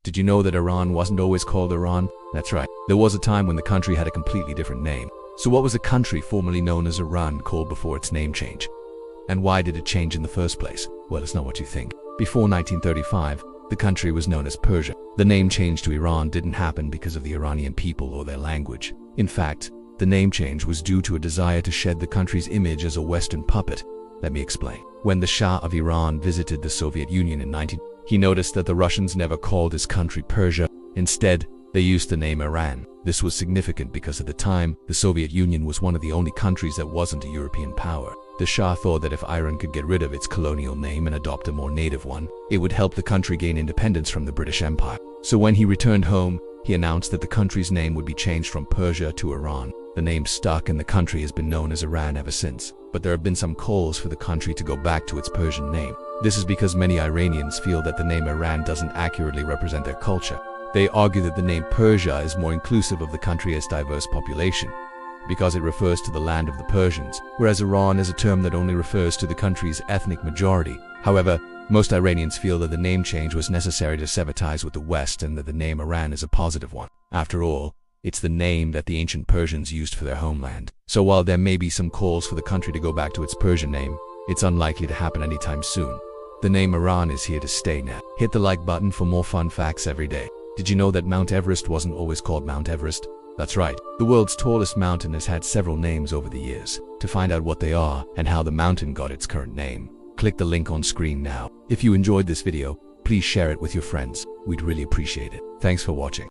Did you know that Iran wasn't always called Iran? That's right. There was a time when the country had a completely different name. So what was the country formerly known as Iran called before its name change? And why did it change in the first place? Well, it's not what you think. Before 1935, the country was known as Persia. The name change to Iran didn't happen because of the Iranian people or their language. In fact, the name change was due to a desire to shed the country's image as a Western puppet. Let me explain. When the Shah of Iran visited the Soviet Union in 19, he noticed that the Russians never called his country Persia. Instead, they used the name Iran. This was significant because at the time, the Soviet Union was one of the only countries that wasn't a European power. The Shah thought that if Iran could get rid of its colonial name and adopt a more native one, it would help the country gain independence from the British Empire. So when he returned home, he announced that the country's name would be changed from Persia to Iran. The name stuck and the country has been known as Iran ever since. But there have been some calls for the country to go back to its Persian name. This is because many Iranians feel that the name Iran doesn't accurately represent their culture. They argue that the name Persia is more inclusive of the country's diverse population, because it refers to the land of the Persians, whereas Iran is a term that only refers to the country's ethnic majority. However, most Iranians feel that the name change was necessary to sever ties with the West and that the name Iran is a positive one. After all, it's the name that the ancient Persians used for their homeland. So while there may be some calls for the country to go back to its Persian name, it's unlikely to happen anytime soon. The name Iran is here to stay now. Hit the like button for more fun facts every day. Did you know that Mount Everest wasn't always called Mount Everest? That's right. The world's tallest mountain has had several names over the years. To find out what they are and how the mountain got its current name, click the link on screen now. If you enjoyed this video, please share it with your friends. We'd really appreciate it. Thanks for watching.